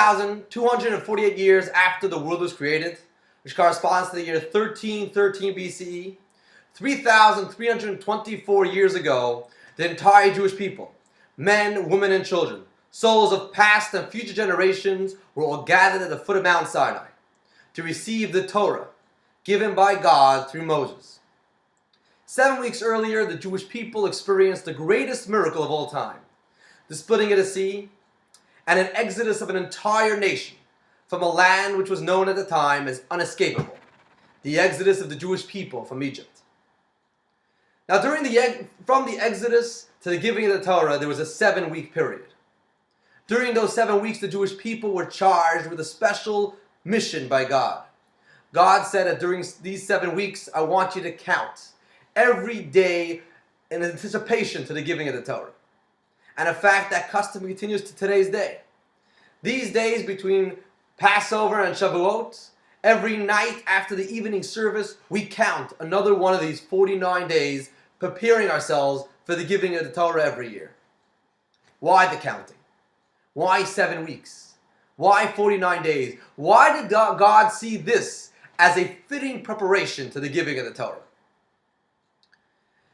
3,248 years after the world was created, which corresponds to the year 1313 BCE, 3,324 years ago, the entire Jewish people, men, women, and children, souls of past and future generations, were all gathered at the foot of Mount Sinai to receive the Torah given by God through Moses. 7 weeks earlier, the Jewish people experienced the greatest miracle of all time, the splitting of the sea, and an exodus of an entire nation from a land which was known at the time as unescapable, the exodus of the Jewish people from Egypt. Now, from the exodus to the giving of the Torah, there was a 7-week period. During those 7 weeks, the Jewish people were charged with a special mission by God. God said that during these 7 weeks, I want you to count every day in anticipation to the giving of the Torah. And in fact, that custom continues to today's day. These days between Passover and Shavuot, every night after the evening service, we count another one of these 49 days, preparing ourselves for the giving of the Torah every year. Why the counting? Why 7 weeks? Why 49 days? Why did God see this as a fitting preparation to the giving of the Torah?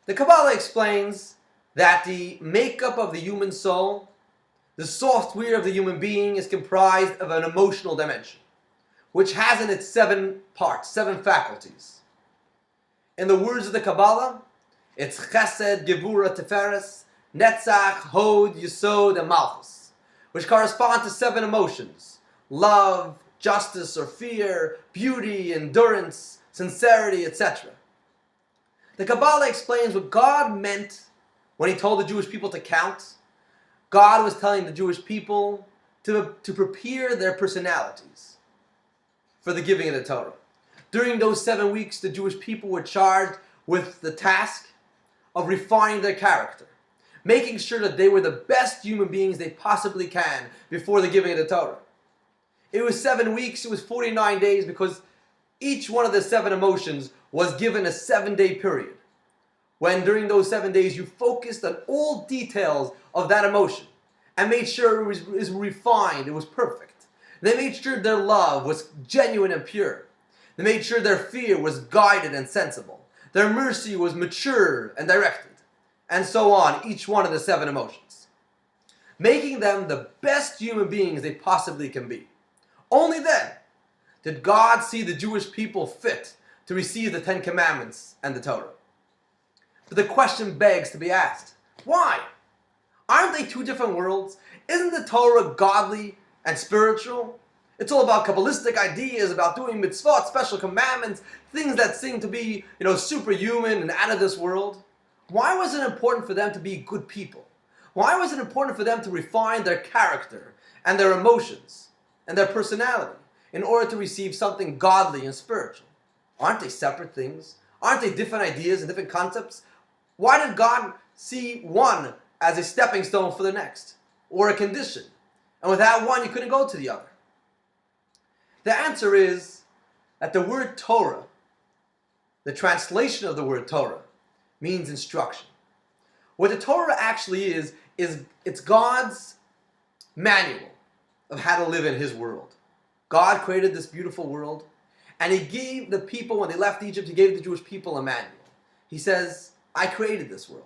The Kabbalah explains that the makeup of the human soul, the software of the human being, is comprised of an emotional dimension, which has in it 7 parts, 7 faculties. In the words of the Kabbalah, it's Chesed, Gevura, Tiferes, Netzach, Hod, Yesod, and Malchus, which correspond to 7 emotions: love, justice or fear, beauty, endurance, sincerity, etc. The Kabbalah explains what God meant when he told the Jewish people to count. God was telling the Jewish people to prepare their personalities for the giving of the Torah. During those 7 weeks, the Jewish people were charged with the task of refining their character, making sure that they were the best human beings they possibly can before the giving of the Torah. It was 7 weeks, it was 49 days, because each one of the 7 emotions was given a 7-day period, when during those 7 days you focused on all details of that emotion and made sure it was refined, it was perfect. They made sure their love was genuine and pure. They made sure their fear was guided and sensible. Their mercy was mature and directed. And so on, each one of the 7 emotions, making them the best human beings they possibly can be. Only then did God see the Jewish people fit to receive the 10 Commandments and the Torah. But the question begs to be asked, why? Aren't they 2 different worlds? Isn't the Torah godly and spiritual? It's all about Kabbalistic ideas, about doing mitzvot, special commandments, things that seem to be, superhuman and out of this world. Why was it important for them to be good people? Why was it important for them to refine their character and their emotions and their personality in order to receive something godly and spiritual? Aren't they separate things? Aren't they different ideas and different concepts? Why did God see one as a stepping stone for the next, or a condition? And without one, you couldn't go to the other. The answer is that the word Torah, the translation of the word Torah, means instruction. What the Torah actually is it's God's manual of how to live in His world. God created this beautiful world, and He gave the people, when they left Egypt, He gave the Jewish people a manual. He says, I created this world.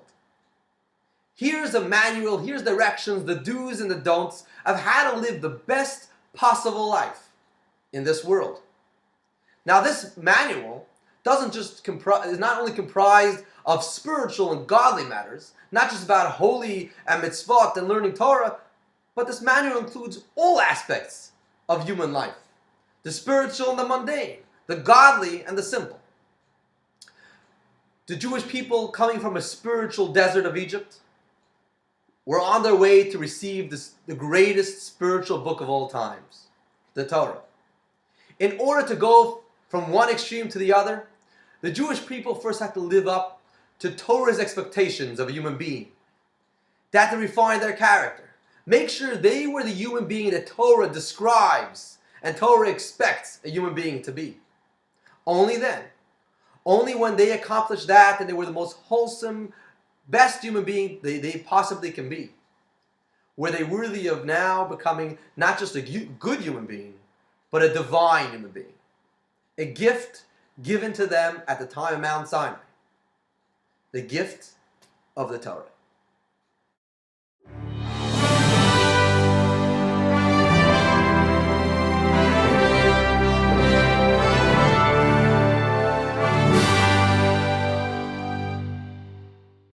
Here's a manual, here's directions, the do's and the don'ts of how to live the best possible life in this world. Now, this manual is not only comprised of spiritual and godly matters, not just about holy and mitzvot and learning Torah, but this manual includes all aspects of human life: the spiritual and the mundane, the godly and the simple. The Jewish people, coming from a spiritual desert of Egypt, were on their way to receive the greatest spiritual book of all times, the Torah. In order to go from one extreme to the other, the Jewish people first had to live up to Torah's expectations of a human being. They had to refine their character, make sure they were the human being that Torah describes and Torah expects a human being to be. Only then, only when they accomplished that, and they were the most wholesome, best human being they possibly can be, were they worthy of now becoming not just a good human being, but a divine human being. A gift given to them at the time of Mount Sinai. The gift of the Torah.